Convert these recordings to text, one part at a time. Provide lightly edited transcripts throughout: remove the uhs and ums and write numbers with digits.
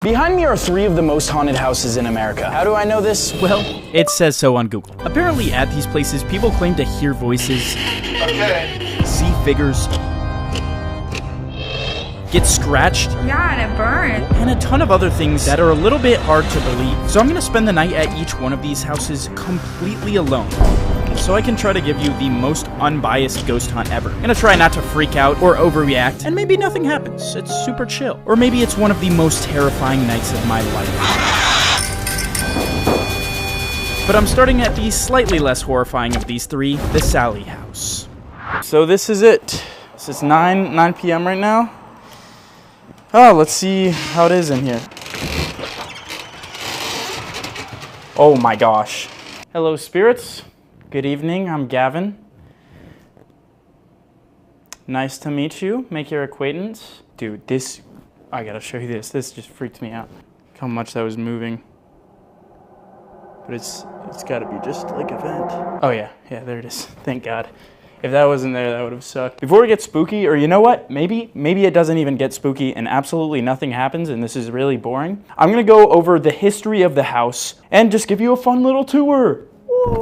Behind me are 3 of the most haunted houses in America. How do I know this? Well, it says so on Google. Apparently at these places, people claim to hear voices, see figures, get scratched, yeah, and it burns, and a ton of other things that are a little bit hard to believe. So I'm gonna spend the night at each one of these houses completely alone, so I can try to give you the most unbiased ghost hunt ever. I'm gonna try not to freak out or overreact, and maybe nothing happens. It's super chill. Or maybe it's one of the most terrifying nights of my life. But I'm starting at the slightly less horrifying of these 3, the Sally house. So this is it. This is 9 p.m. right now. Oh, let's see how it is in here. Oh my gosh. Hello, spirits. Good evening, I'm Gavin. Nice to meet you, make your acquaintance. Dude, I gotta show you this. This just freaked me out. Look how much that was moving. But it's gotta be just like a vent. Oh yeah, there it is. Thank God. If that wasn't there, that would have sucked. Before we get spooky, or you know what? Maybe it doesn't even get spooky and absolutely nothing happens and this is really boring. I'm gonna go over the history of the house and just give you a fun little tour.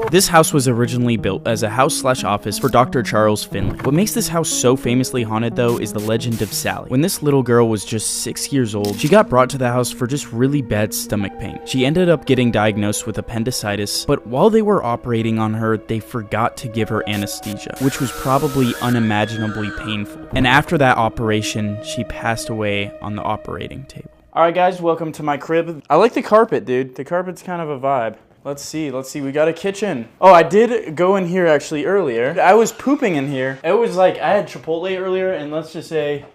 This house was originally built as a house/office for Dr. Charles Finley. What makes this house so famously haunted, though, is the legend of Sally. When this little girl was just 6 years old, she got brought to the house for just really bad stomach pain. She ended up getting diagnosed with appendicitis, but while they were operating on her, they forgot to give her anesthesia, which was probably unimaginably painful. And after that operation, she passed away on the operating table. Alright guys, welcome to my crib. I like the carpet, dude. The carpet's kind of a vibe. Let's see, we got a kitchen. Oh, I did go in here actually earlier. I was pooping in here. It was like, I had Chipotle earlier, and let's just say,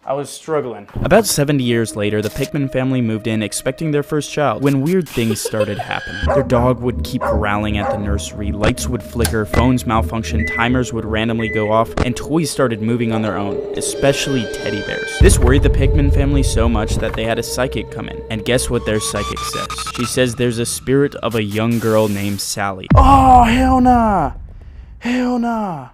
I was struggling. About 70 years later, the Pickman family moved in expecting their first child when weird things started happening. Their dog would keep growling at the nursery, lights would flicker, phones malfunction, timers would randomly go off, and toys started moving on their own, especially teddy bears. This worried the Pickman family so much that they had a psychic come in. And guess what their psychic says? She says there's a spirit of a young girl named Sally. Oh, hell nah! Hell nah.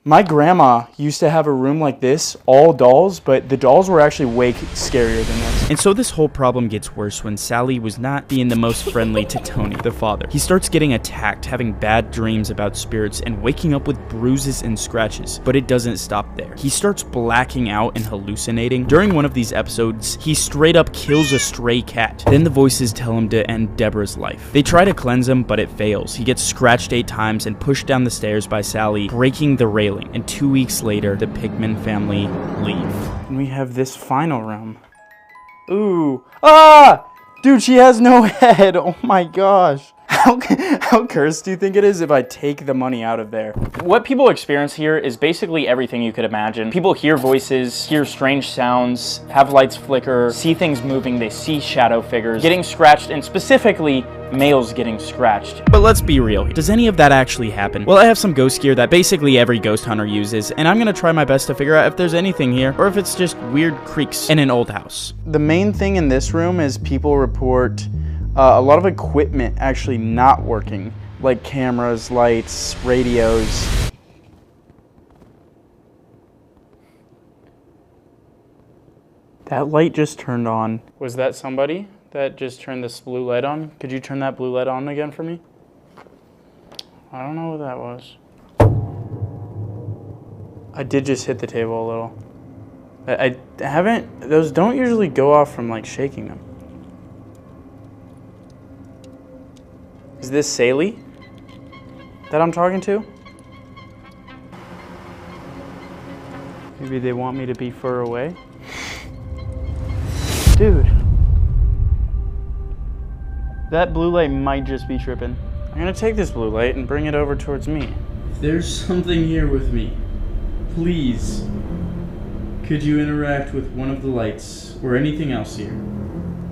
My grandma used to have a room like this, all dolls, but the dolls were actually way scarier than this. And so this whole problem gets worse when Sally was not being the most friendly to Tony, the father. He starts getting attacked, having bad dreams about spirits, and waking up with bruises and scratches. But it doesn't stop there. He starts blacking out and hallucinating. During one of these episodes, he straight up kills a stray cat. Then the voices tell him to end Deborah's life. They try to cleanse him, but it fails. He gets scratched 8 times and pushed down the stairs by Sally, breaking the railing. And 2 weeks later, the Pickman family leave. And we have this final room. Ooh. Ah! Dude, she has no head. Oh my gosh. How cursed do you think it is if I take the money out of there? What people experience here is basically everything you could imagine. People hear voices, hear strange sounds, have lights flicker, see things moving, they see shadow figures, getting scratched, and specifically, males getting scratched. But let's be real, does any of that actually happen? Well, I have some ghost gear that basically every ghost hunter uses, and I'm gonna try my best to figure out if there's anything here, or if it's just weird creaks in an old house. The main thing in this room is people report a lot of equipment actually not working, like cameras, lights, radios. That light just turned on. Was that somebody that just turned this blue light on? Could you turn that blue light on again for me? I don't know what that was. I did just hit the table a little. I haven't, those don't usually go off from like shaking them. Is this Sally that I'm talking to? Maybe they want me to be further away. Dude. That blue light might just be tripping. I'm gonna take this blue light and bring it over towards me. If there's something here with me, please, could you interact with one of the lights or anything else here?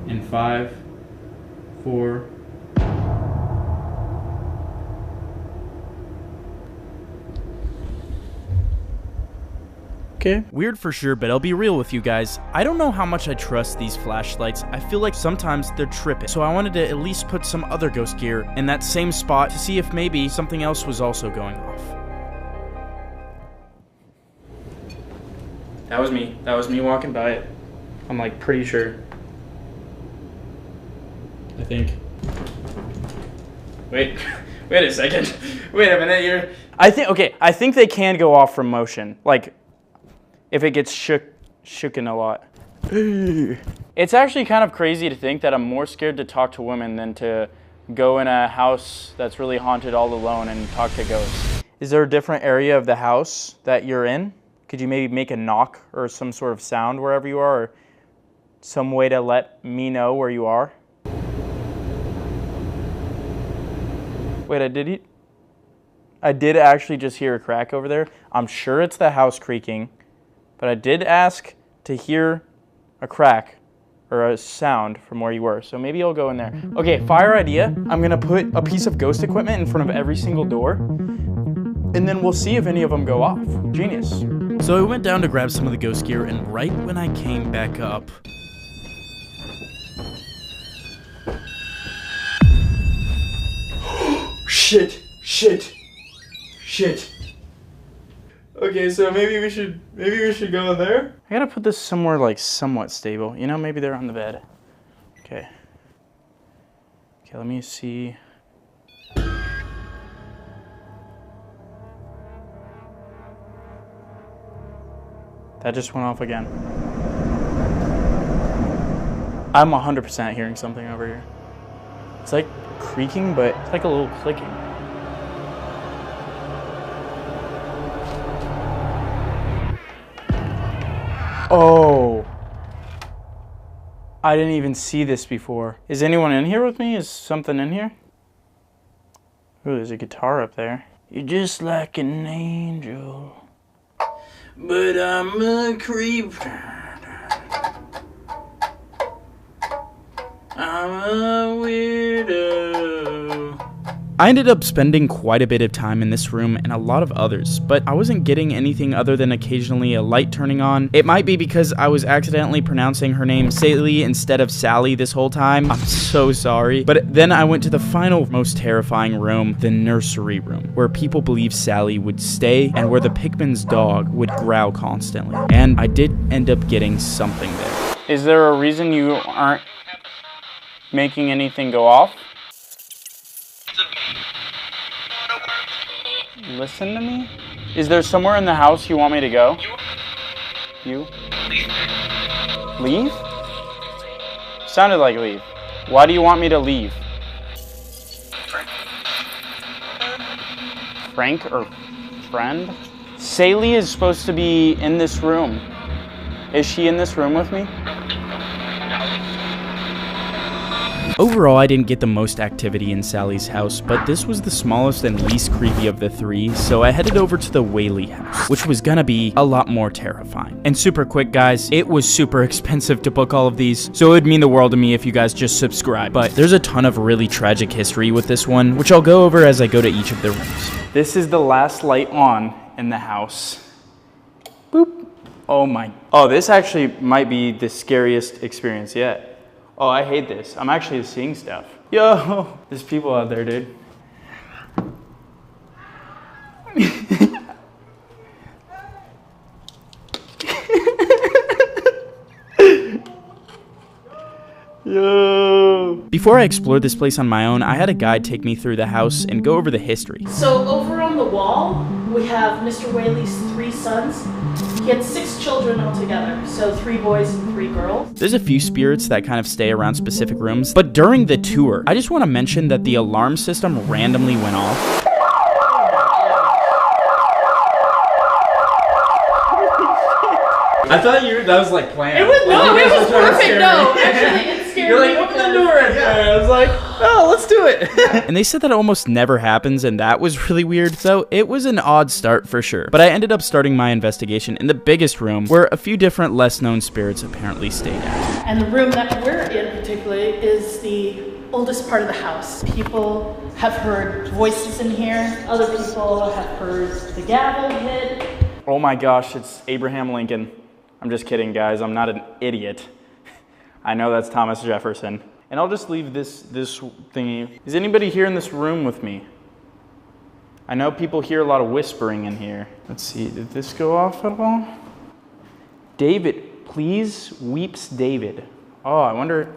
In 5, 4, okay. Weird for sure, but I'll be real with you guys. I don't know how much I trust these flashlights. I feel like sometimes they're tripping. So I wanted to at least put some other ghost gear in that same spot to see if maybe something else was also going off. That was me. That was me walking by it. I'm like pretty sure. I think. Wait, wait a second. Wait a minute, I think they can go off from motion. Like, if it gets shooken a lot. It's actually kind of crazy to think that I'm more scared to talk to women than to go in a house that's really haunted all alone and talk to ghosts. Is there a different area of the house that you're in? Could you maybe make a knock or some sort of sound wherever you are, or some way to let me know where you are? Wait, I did actually just hear a crack over there. I'm sure it's the house creaking, but I did ask to hear a crack or a sound from where you were, so maybe I'll go in there. Okay, fire idea. I'm gonna put a piece of ghost equipment in front of every single door, and then we'll see if any of them go off. Genius. So I went down to grab some of the ghost gear, and right when I came back up, Shit. Okay, so maybe we should go in there. I gotta put this somewhere like somewhat stable. You know, maybe they're on the bed. Okay, let me see. That just went off again. I'm 100% hearing something over here. It's like creaking, but it's like a little clicking. Oh. I didn't even see this before. Is anyone in here with me? Is something in here? Ooh, there's a guitar up there. You're just like an angel, but I'm a creep. I'm a weirdo. I ended up spending quite a bit of time in this room and a lot of others, but I wasn't getting anything other than occasionally a light turning on. It might be because I was accidentally pronouncing her name Sally instead of Sally this whole time. I'm so sorry. But then I went to the final most terrifying room, the nursery room, where people believe Sally would stay and where the Pikmin's dog would growl constantly. And I did end up getting something there. Is there a reason you aren't making anything go off? Listen to me? Is there somewhere in the house you want me to go? You? Leave? Sounded like leave. Why do you want me to leave? Frank or friend? Sally is supposed to be in this room. Is she in this room with me? Overall, I didn't get the most activity in Sally's house, but this was the smallest and least creepy of the three, so I headed over to the Whaley house, which was gonna be a lot more terrifying. And super quick, guys, it was super expensive to book all of these, so it would mean the world to me if you guys just subscribe. But there's a ton of really tragic history with this one, which I'll go over as I go to each of the rooms. This is the last light on in the house. Boop. Oh, this actually might be the scariest experience yet. Oh, I hate this. I'm actually seeing stuff. Yo, there's people out there, dude. Yo. Before I explored this place on my own, I had a guide take me through the house and go over the history. So over on the wall, we have Mr. Whaley's 3 sons. He had 6 children altogether, so 3 boys and 3 girls. There's a few spirits that kind of stay around specific rooms, but during the tour, I just want to mention that the alarm system randomly went off. I thought that was like planned. It was perfect. No, actually, it scared You're me. like, open the door right there. I was like, oh, let's do it. And they said that almost never happens, and that was really weird. So it was an odd start for sure. But I ended up starting my investigation in the biggest room, where a few different less-known spirits apparently stayed at. And the room that we're in particularly is the oldest part of the house. People have heard voices in here. Other people have heard the gavel hit. Oh my gosh, it's Abraham Lincoln. I'm just kidding, guys. I'm not an idiot. I know that's Thomas Jefferson. And I'll just leave this thingy. Is anybody here in this room with me? I know people hear a lot of whispering in here. Let's see, did this go off at all? David, please, weeps David. Oh, I wonder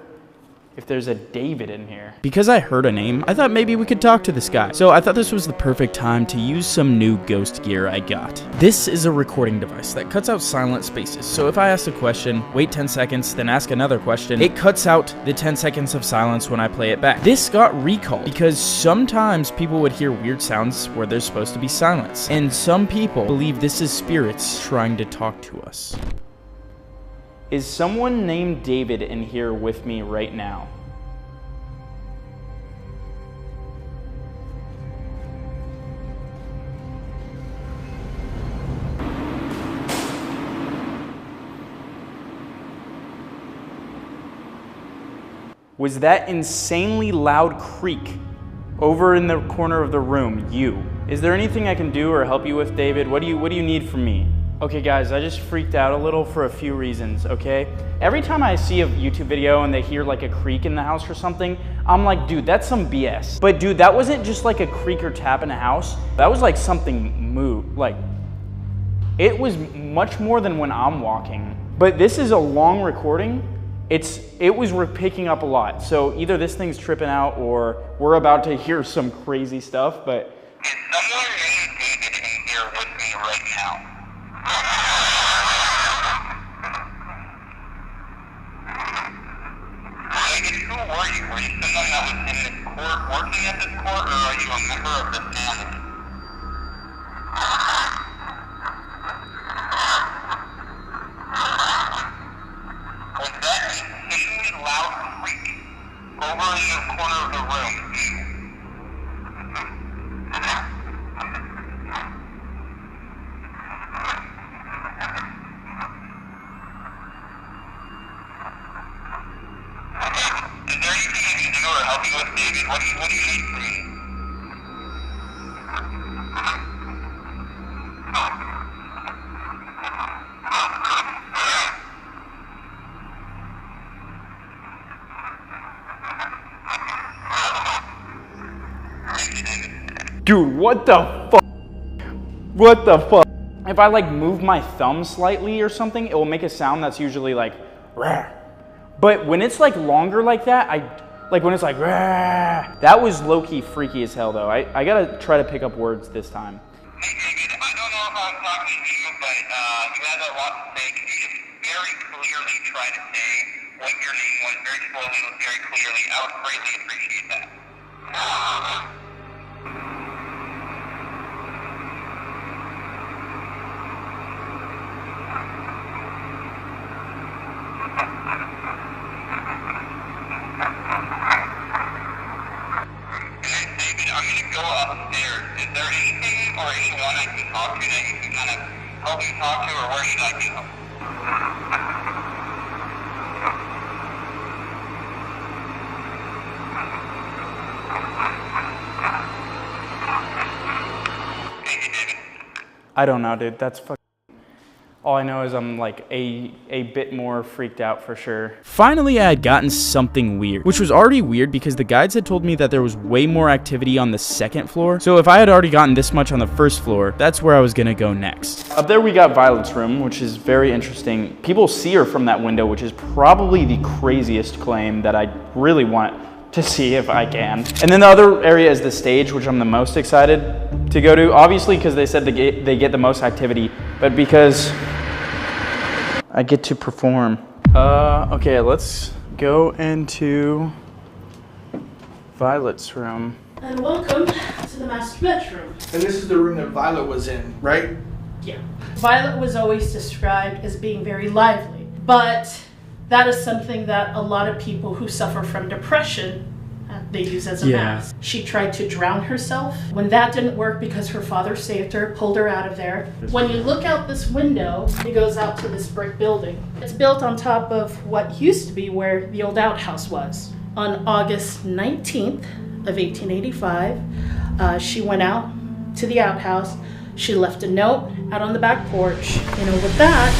if there's a David in here. Because I heard a name, I thought maybe we could talk to this guy. So I thought this was the perfect time to use some new ghost gear I got. This is a recording device that cuts out silent spaces. So if I ask a question, wait 10 seconds, then ask another question, it cuts out the 10 seconds of silence when I play it back. This got recalled because sometimes people would hear weird sounds where there's supposed to be silence. And some people believe this is spirits trying to talk to us. Is someone named David in here with me right now? Was that insanely loud creak over in the corner of the room you? Is there anything I can do or help you with, David? What do you need from me? Okay guys, I just freaked out a little for a few reasons, okay? Every time I see a YouTube video and they hear like a creak in the house or something, I'm like, dude, that's some BS. But dude, that wasn't just like a creak or tap in a house. That was like something moved, like, it was much more than when I'm walking. But this is a long recording. It was picking up a lot. So either this thing's tripping out or we're about to hear some crazy stuff, but. Is someone named David in here with me right now? David, who were you? Were you someone that was in this court, working at this court, or are you a member of the family? Was that insanely loud creak over in the corner of the room? Is there anything I can do or help you with, David? What do you need from me? Dude, what the fuck? What the fuck? If I like move my thumb slightly or something, it will make a sound that's usually like, rah. But when it's like longer like that, like when it's like, rah, that was low-key freaky as hell though. I gotta try to pick up words this time. Hey, David, I don't know if I'm talking to you, but you had a lot to say. Could you just very clearly try to say what your name was very slowly and very clearly? I would greatly appreciate that. David, I'm going to go upstairs. Is there anything or anyone I can talk to that you can kind of help me talk to, or where should I go? Thank you, David. I don't know, dude. That's fucking. All I know is I'm like a bit more freaked out for sure. Finally, I had gotten something weird, which was already weird because the guides had told me that there was way more activity on the second floor. So if I had already gotten this much on the first floor, that's where I was gonna go next. Up there we got Violet's room, which is very interesting. People see her from that window, which is probably the craziest claim that I really want to see if I can. And then the other area is the stage, which I'm the most excited to go to. Obviously, because they said they get the most activity, but because I get to perform. Okay, let's go into Violet's room. And welcome to the master bedroom. And this is the room that Violet was in, right? Yeah. Violet was always described as being very lively, but that is something that a lot of people who suffer from depression, they use as a mask. She tried to drown herself. When that didn't work because her father saved her, pulled her out of there. When you look out this window, it goes out to this brick building. It's built on top of what used to be where the old outhouse was. On August 19th of 1885, she went out to the outhouse. She left a note out on the back porch, and with that,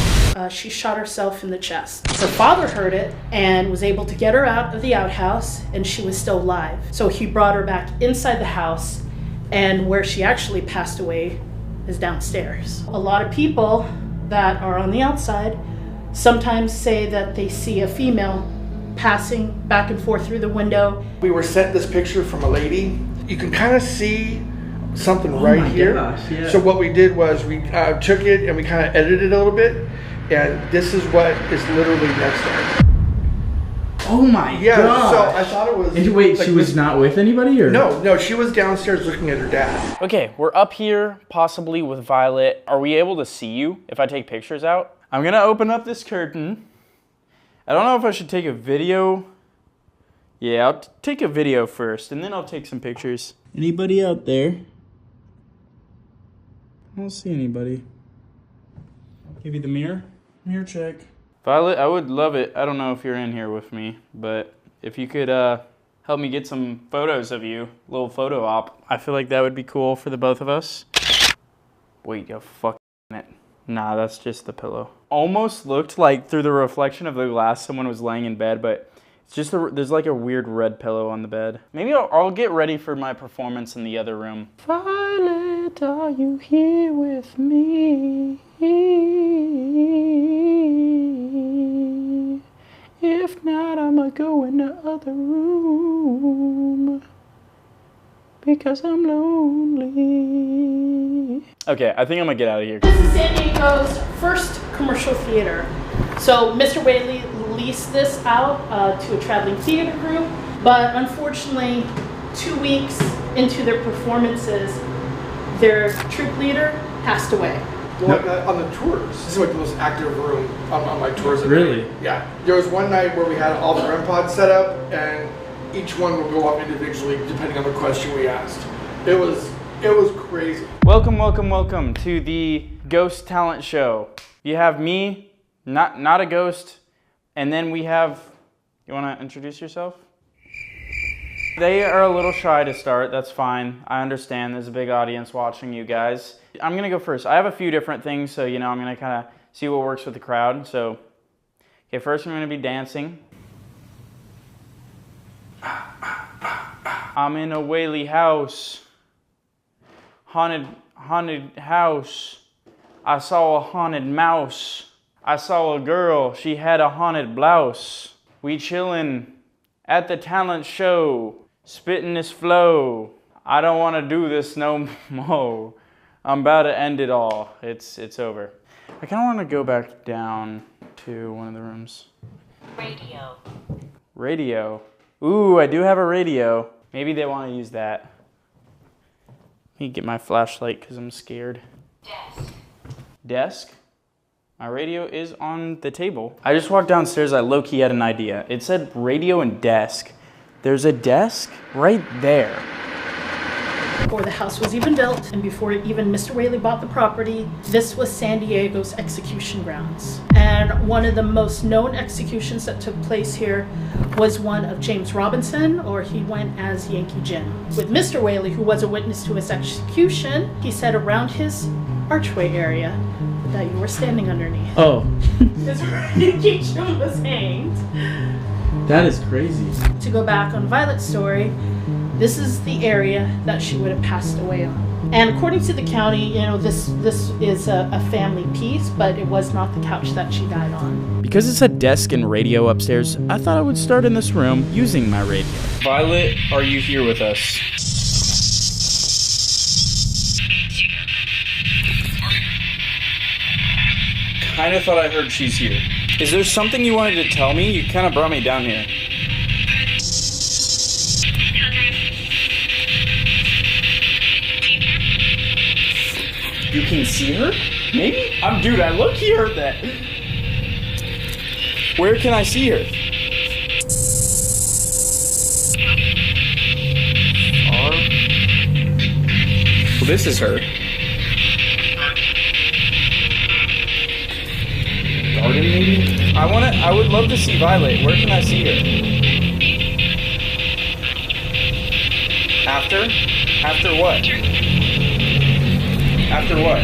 she shot herself in the chest. Her father heard it and was able to get her out of the outhouse, and she was still alive. So he brought her back inside the house, and where she actually passed away is downstairs. A lot of people that are on the outside sometimes say that they see a female passing back and forth through the window. We were sent this picture from a lady. You can kind of see something right here. Gosh, yeah. So what we did was we took it and we kind of edited it a little bit, and this is what is literally next there. Oh my Yeah, god. so I thought it was. And wait, like, she was not with anybody, or? No, she was downstairs looking at her dad. Okay, we're up here, possibly with Violet. Are we able to see you if I take pictures out? I'm gonna open up this curtain. I don't know if I should take a video. Yeah, I'll take a video first, and then I'll take some pictures. Anybody out there? I don't see anybody. Maybe the mirror? Mirror check. Violet, I would love it. I don't know if you're in here with me, but if you could help me get some photos of you, a little photo op. I feel like that would be cool for the both of us. Wait, you fucking it. Nah, that's just the pillow. Almost looked like through the reflection of the glass someone was laying in bed, but it's just there's like a weird red pillow on the bed. Maybe I'll get ready for my performance in the other room. Violet, are you here with me? If not, I'ma go in the other room because I'm lonely. Okay, I think I'm gonna get out of here. This is San Diego's first commercial theater. So Mr. Whaley leased this out to a traveling theater group, but unfortunately, 2 weeks into their performances, their troupe leader passed away. Well, on the tours, this is like the most active room on my tours. Really? Yeah. There was one night where we had all the REM pods set up, and each one would go up individually depending on the question we asked. It was crazy. Welcome, welcome, welcome to the Ghost Talent Show. You have me, not a ghost, and then we have. You want to introduce yourself? They are a little shy to start. That's fine. I understand. There's a big audience watching you guys. I'm gonna go first. I have a few different things, so I'm gonna kind of see what works with the crowd. So, okay, first I'm gonna be dancing. I'm in a Whaley house. Haunted house. I saw a haunted mouse. I saw a girl. She had a haunted blouse. We chillin' at the talent show. Spitting this flow. I don't want to do this no more. I'm about to end it all. It's over. I kind of want to go back down to one of the rooms. Radio. Radio. Ooh, I do have a radio. Maybe they want to use that. Let me get my flashlight because I'm scared. Desk. Desk? My radio is on the table. I just walked downstairs. I low-key had an idea. It said radio and desk. There's a desk right there. Before the house was even built, and before even Mr. Whaley bought the property, this was San Diego's execution grounds. And one of the most known executions that took place here was one of James Robinson, or he went as Yankee Jim. With Mr. Whaley, who was a witness to his execution, he said around his archway area that you were standing underneath Oh, is where Yankee Jim was hanged. that is crazy. To go back on Violet's story, this is the area that she would have passed away on. And according to the county, this is a family piece, but it was not the couch that she died on. Because it's a desk and radio upstairs, I thought I would start in this room using my radio. Violet, are you here with us? Kinda thought I heard she's here. Is there something you wanted to tell me? You kinda brought me down here. You can see her? Maybe? Dude, I low-key heard that. Where can I see her? Well, this is her. Garden, maybe? I would love to see Violet. Where can I see her? After? After what? After what?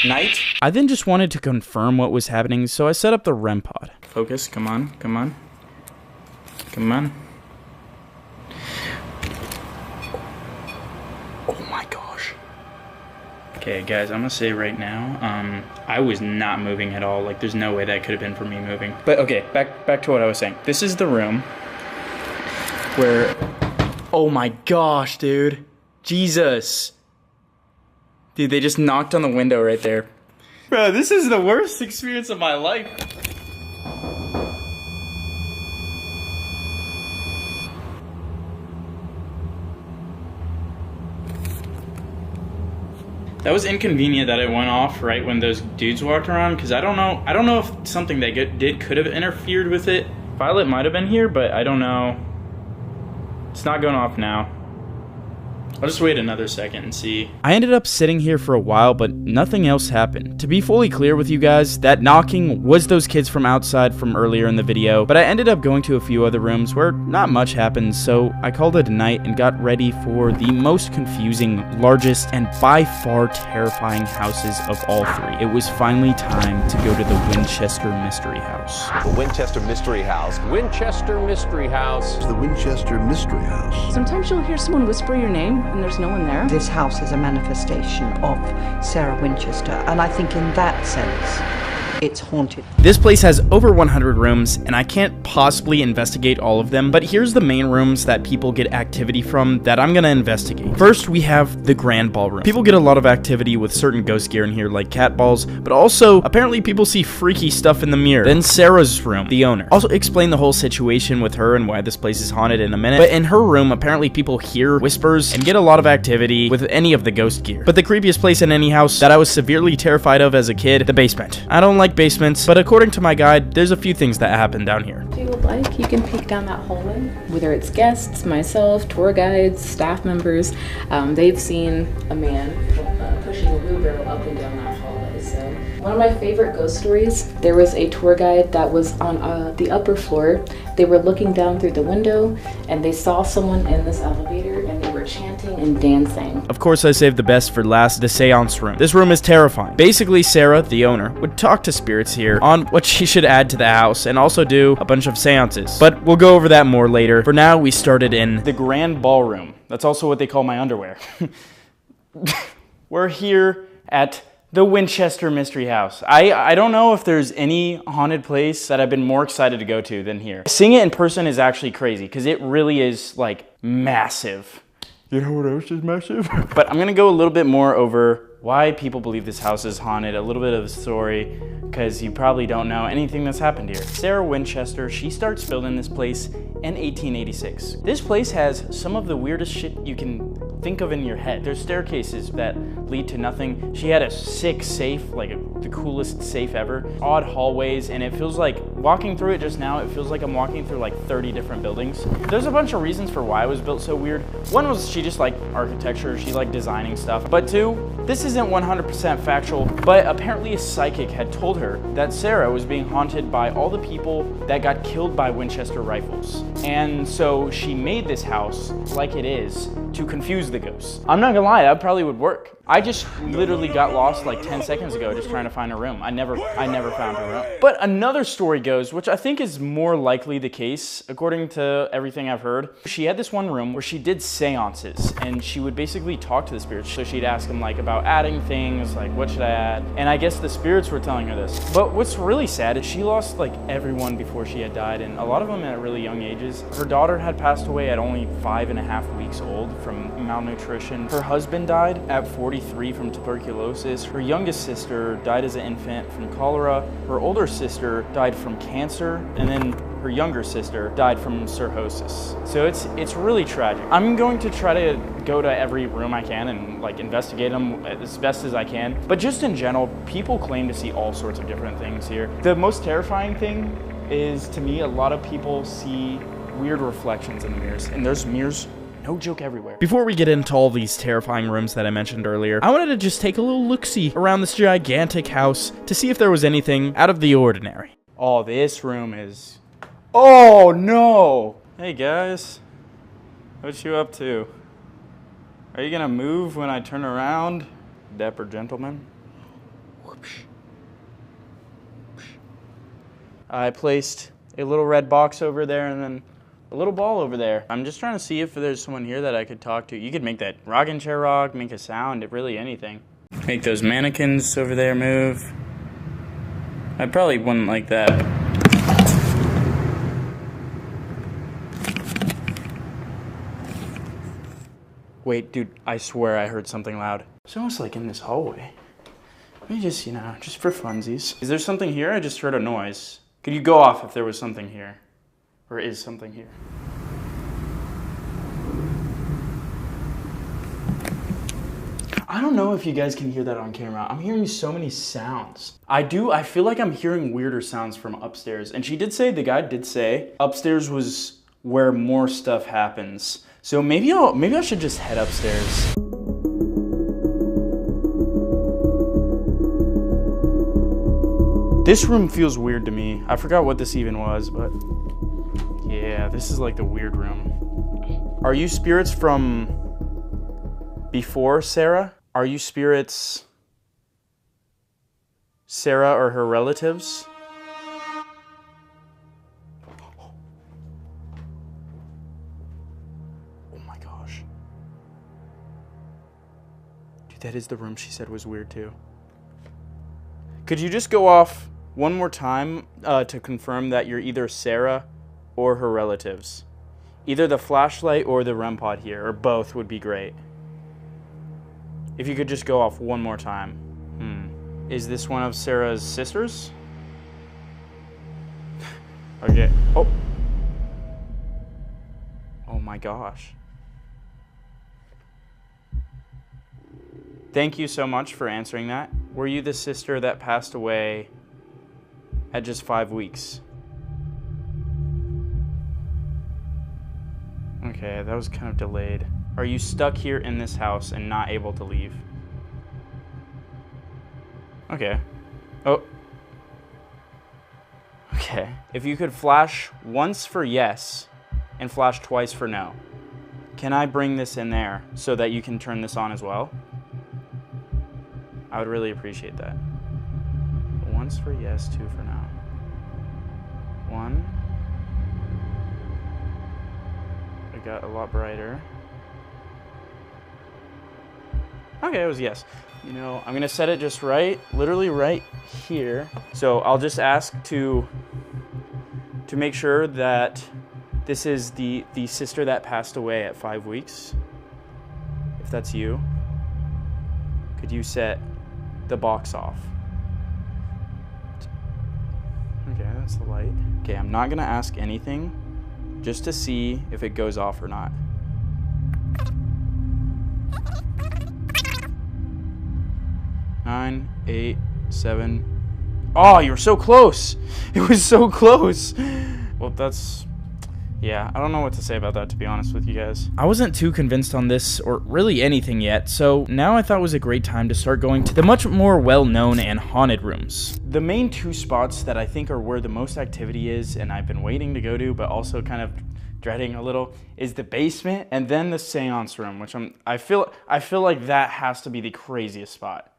Night? I then just wanted to confirm what was happening, so I set up the REM pod. Focus, come on, come on. Come on. Oh my gosh. Okay, guys, I'm gonna say right now, I was not moving at all. Like, there's no way that could have been for me moving. But okay, back to what I was saying. This is the room where, oh my gosh, dude. Jesus. Dude, they just knocked on the window right there. Bro, this is the worst experience of my life. That was inconvenient that it went off right when those dudes walked around, because I don't know if something they did could have interfered with it. Violet might have been here, but I don't know. It's not going off now. I'll just wait another second and see. I ended up sitting here for a while, but nothing else happened. To be fully clear with you guys, that knocking was those kids from outside from earlier in the video, but I ended up going to a few other rooms where not much happened, so I called it a night and got ready for the most confusing, largest, and by far terrifying houses of all three. It was finally time to go to the Winchester Mystery House. The Winchester Mystery House. Winchester Mystery House. The Winchester Mystery House. Sometimes you'll hear someone whisper your name and there's no one there. This house is a manifestation of Sarah Winchester, and I think in that sense, it's haunted. This place has over 100 rooms, and I can't possibly investigate all of them, but here's the main rooms that people get activity from that I'm gonna investigate. First, we have the Grand Ballroom. People get a lot of activity with certain ghost gear in here, like cat balls, but also, apparently people see freaky stuff in the mirror. Then Sarah's room, the owner. Also explain the whole situation with her and why this place is haunted in a minute, but in her room, apparently people hear whispers and get a lot of activity with any of the ghost gear. But the creepiest place in any house that I was severely terrified of as a kid, the basement. I don't like basements, but according to my guide, there's a few things that happen down here. If you would like, you can peek down that hallway. Whether it's guests, myself, tour guides, staff members, they've seen a man pushing a wheelbarrow up and down that hallway. So one of my favorite ghost stories, there was a tour guide that was on the upper floor. They were looking down through the window and they saw someone in this elevator and they were chanting and dancing. Of course, I saved the best for last, the seance room. This room is terrifying. Basically, Sarah, the owner, would talk to spirits here on what she should add to the house and also do a bunch of seances. But we'll go over that more later. For now, we started in the Grand Ballroom. That's also what they call my underwear. We're here at the Winchester Mystery House. I don't know if there's any haunted place that I've been more excited to go to than here. Seeing it in person is actually crazy because it really is like massive. You know what else is massive? But I'm gonna go a little bit more over why people believe this house is haunted, a little bit of the story, because you probably don't know anything that's happened here. Sarah Winchester, she starts building this place in 1886. This place has some of the weirdest shit you can think of in your head. There's staircases that lead to nothing. She had a sick safe, like the coolest safe ever. Odd hallways, and it feels like, walking through it just now, it feels like I'm walking through like 30 different buildings. There's a bunch of reasons for why it was built so weird. One was she just liked architecture, she liked designing stuff. But two, this isn't 100% factual, but apparently a psychic had told her that Sarah was being haunted by all the people that got killed by Winchester rifles. And so she made this house like it is to confuse the ghosts. I'm not gonna lie, that probably would work. I just literally got lost like 10 seconds ago just trying to find a room. I never found a room. But another story goes, which I think is more likely the case, according to everything I've heard. She had this one room where she did seances, and she would basically talk to the spirits. So she'd ask them like about adding things, like what should I add? And I guess the spirits were telling her this. But what's really sad is she lost like everyone before she had died, and a lot of them at really young ages. Her daughter had passed away at only 5.5 weeks old from malnutrition. Her husband died at 43 from tuberculosis. Her youngest sister died as an infant from cholera. Her older sister died from cancer, and then her younger sister died from cirrhosis. So it's really tragic. I'm going to try to go to every room I can and like investigate them as best as I can. But just in general, people claim to see all sorts of different things here. The most terrifying thing is, to me, a lot of people see weird reflections in the mirrors, and there's mirrors, no joke, everywhere. Before we get into all these terrifying rooms that I mentioned earlier, I wanted to just take a little look-see around this gigantic house to see if there was anything out of the ordinary. Oh, this room is... Oh, no! Hey, guys. What you up to? Are you gonna move when I turn around? Dapper gentleman. Whoopsh. I placed a little red box over there and then a little ball over there. I'm just trying to see if there's someone here that I could talk to. You could make that rocking chair rock, make a sound, really anything. Make those mannequins over there move. I probably wouldn't like that. Wait, dude, I swear I heard something loud. It's almost like in this hallway. Let me just, just for funsies. Is there something here? I just heard a noise. Could you go off if there was something here? Or is something here? I don't know if you guys can hear that on camera. I'm hearing so many sounds. I feel like I'm hearing weirder sounds from upstairs. And the guy did say, upstairs was where more stuff happens. So maybe I should just head upstairs. This room feels weird to me. I forgot what this even was, but yeah, this is like the weird room. Are you spirits from before Sarah? Are you spirits Sarah or her relatives? Oh my gosh. Dude, that is the room she said was weird too. Could you just go off one more time to confirm that you're either Sarah or her relatives? Either the flashlight or the REM pod here, or both would be great. If you could just go off one more time. Is this one of Sarah's sisters? Okay. Oh. Oh my gosh. Thank you so much for answering that. Were you the sister that passed away at just 5 weeks? Okay, that was kind of delayed. Are you stuck here in this house and not able to leave? Okay. Oh. Okay. If you could flash once for yes and flash twice for no, can I bring this in there so that you can turn this on as well? I would really appreciate that. Once for yes, 2 for no. 1. It got a lot brighter. Okay, it was yes. I'm gonna set it just right, literally right here. So I'll just ask to make sure that this is the sister that passed away at 5 weeks. If that's you, could you set the box off? Okay, that's the light. Okay, I'm not gonna ask anything, just to see if it goes off or not. 9, 8, 7. Oh, you were so close. It was so close. Well, yeah, I don't know what to say about that, to be honest with you guys. I wasn't too convinced on this, or really anything yet, so now I thought it was a great time to start going to the much more well-known and haunted rooms. The main 2 spots that I think are where the most activity is, and I've been waiting to go to, but also kind of dreading a little, is the basement and then the seance room, which I feel like that has to be the craziest spot.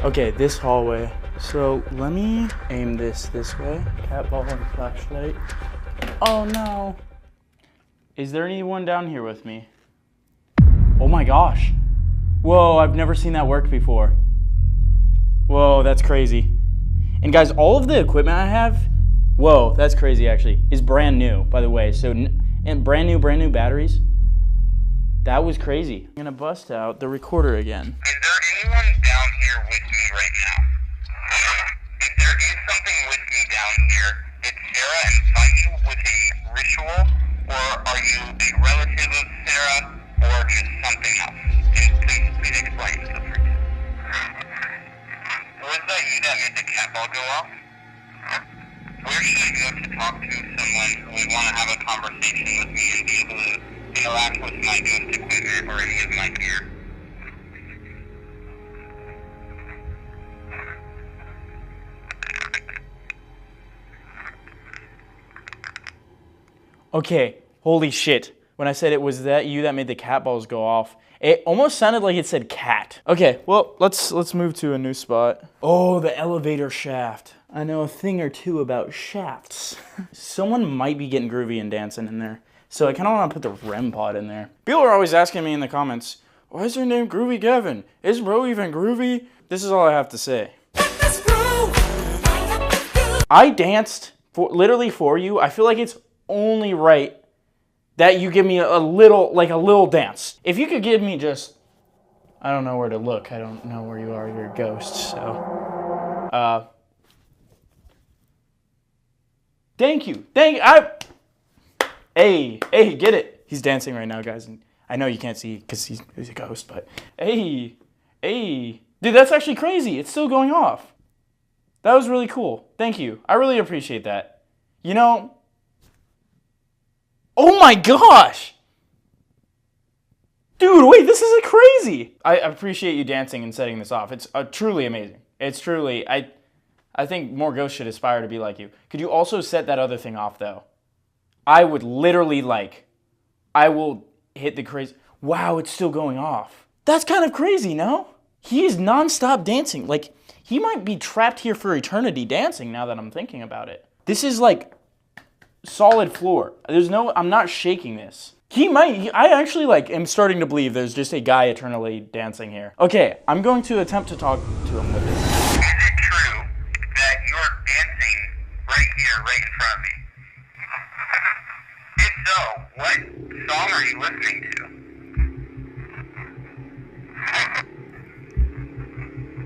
Okay, this hallway. So let me aim this way. Cat ball and flashlight. Oh no. Is there anyone down here with me? Oh my gosh. Whoa, I've never seen that work before. Whoa, that's crazy. And guys, all of the equipment I have, whoa, that's crazy actually, is brand new, by the way. So, and brand new batteries. That was crazy. I'm gonna bust out the recorder again. Is there anyone down here with me right now? If there is something with me down here, did Sarah invite you with a ritual, or are you a relative of Sarah, or just something else? And please explain. Was that you that made the cat ball go off? Where should I go to talk to someone who would want to have a conversation with me and be able to interact with my ghost equipment or any of my gear? Okay, holy shit. When I said it was that you that made the cat balls go off, it almost sounded like it said cat. Okay, well, let's move to a new spot. Oh, the elevator shaft. I know a thing or two about shafts. Someone might be getting groovy and dancing in there. So I kind of want to put the REM pod in there. People are always asking me in the comments, why is her name Groovy Gavin? Is bro even groovy? This is all I have to say. I danced literally for you. I feel like it's only right that you give me a little dance. If you could give me just, I don't know where to look. I don't know where you are. You're a ghost, so. Thank you. Hey, get it. He's dancing right now, guys. And I know you can't see because he's a ghost, but hey. Dude, that's actually crazy. It's still going off. That was really cool. Thank you. I really appreciate that. You know, oh my gosh. Dude, wait, this is crazy. I appreciate you dancing and setting this off. It's truly amazing. It's truly, I think more ghosts should aspire to be like you. Could you also set that other thing off, though? I would literally, I will hit the crazy. Wow, it's still going off. That's kind of crazy, no? He is nonstop dancing. Like, he might be trapped here for eternity dancing now that I'm thinking about it. This is, solid floor. I'm not shaking this. I actually, am starting to believe there's just a guy eternally dancing here. Okay, I'm going to attempt to talk to him with this. Is it true that you're dancing right here, right in front of me? If so, what song are you listening to?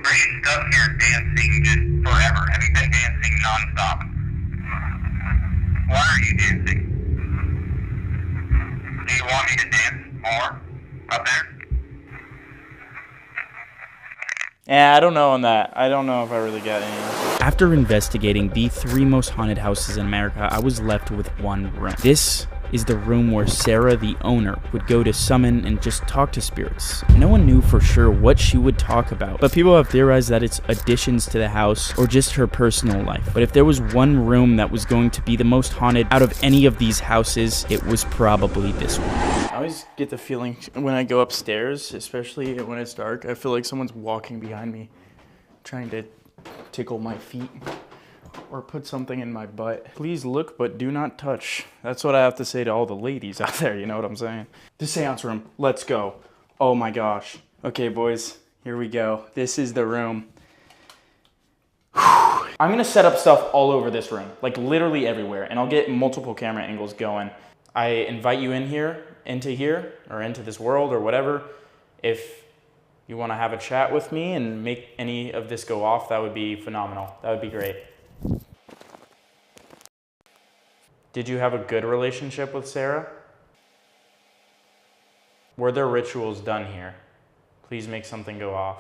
Are you stuck here dancing just forever? Have you been dancing nonstop? Why are you dancing? Do you want me to dance more up there? Yeah, I don't know on that. I don't know if I really got any answers. After investigating the 3 most haunted houses in America, I was left with one room. This is the room where Sarah, the owner, would go to summon and just talk to spirits. No one knew for sure what she would talk about, but people have theorized that it's additions to the house or just her personal life. But if there was one room that was going to be the most haunted out of any of these houses, it was probably this one. I always get the feeling when I go upstairs, especially when it's dark, I feel like someone's walking behind me, trying to tickle my feet or put something in my butt. Please look, but do not touch. That's what I have to say to all the ladies out there, you know what I'm saying? The seance room, let's go. Oh my gosh. Okay, boys, here we go. This is the room. I'm gonna set up stuff all over this room, literally everywhere, and I'll get multiple camera angles going. I invite you into here, or into this world, or whatever. If you wanna have a chat with me and make any of this go off, that would be phenomenal. That would be great. Did you have a good relationship with Sarah? Were there rituals done here? Please make something go off.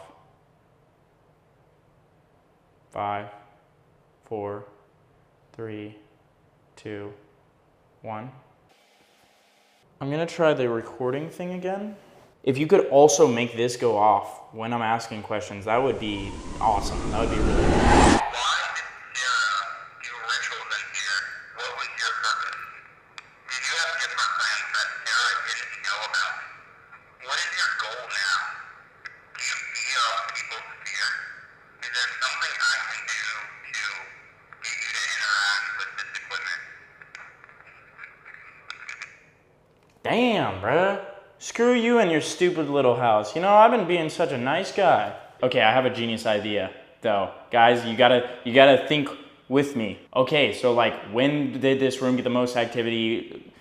5, 4, 3, 2, 1. I'm gonna try the recording thing again. If you could also make this go off when I'm asking questions, that would be awesome. That would be really good. Damn, bruh. Screw you and your stupid little house. You know, I've been being such a nice guy. Okay, I have a genius idea, though. Guys, you gotta think with me. Okay, so when did this room get the most activity?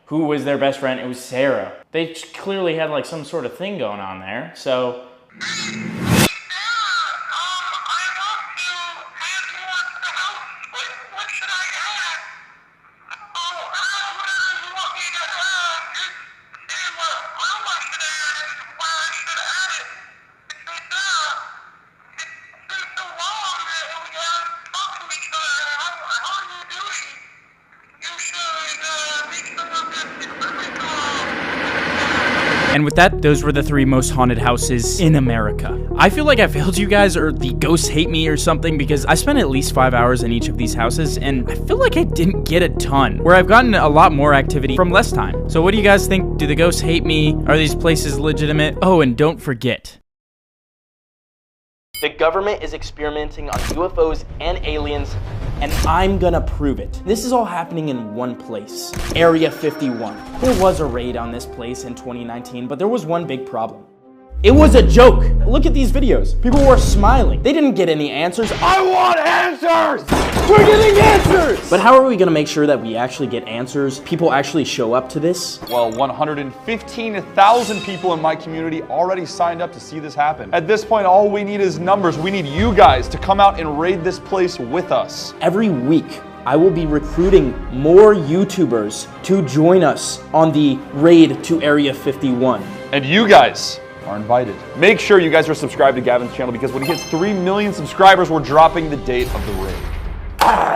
Who was their best friend? It was Sarah. They clearly had some sort of thing going on there, so. And with that, those were the 3 most haunted houses in America. I feel like I failed you guys, or the ghosts hate me or something, because I spent at least 5 hours in each of these houses, and I feel like I didn't get a ton, where I've gotten a lot more activity from less time. So what do you guys think? Do the ghosts hate me? Are these places legitimate? Oh, and don't forget, the government is experimenting on UFOs and aliens and I'm gonna prove it. This is all happening in one place, Area 51. There was a raid on this place in 2019, but there was one big problem. It was a joke. Look at these videos. People were smiling. They didn't get any answers. I want answers! We're getting answers! But how are we gonna make sure that we actually get answers? People actually show up to this? Well, 115,000 people in my community already signed up to see this happen. At this point, all we need is numbers. We need you guys to come out and raid this place with us. Every week, I will be recruiting more YouTubers to join us on the raid to Area 51. And you guys are invited. Make sure you guys are subscribed to Gavin's channel because when he hits 3 million subscribers, we're dropping the date of the raid.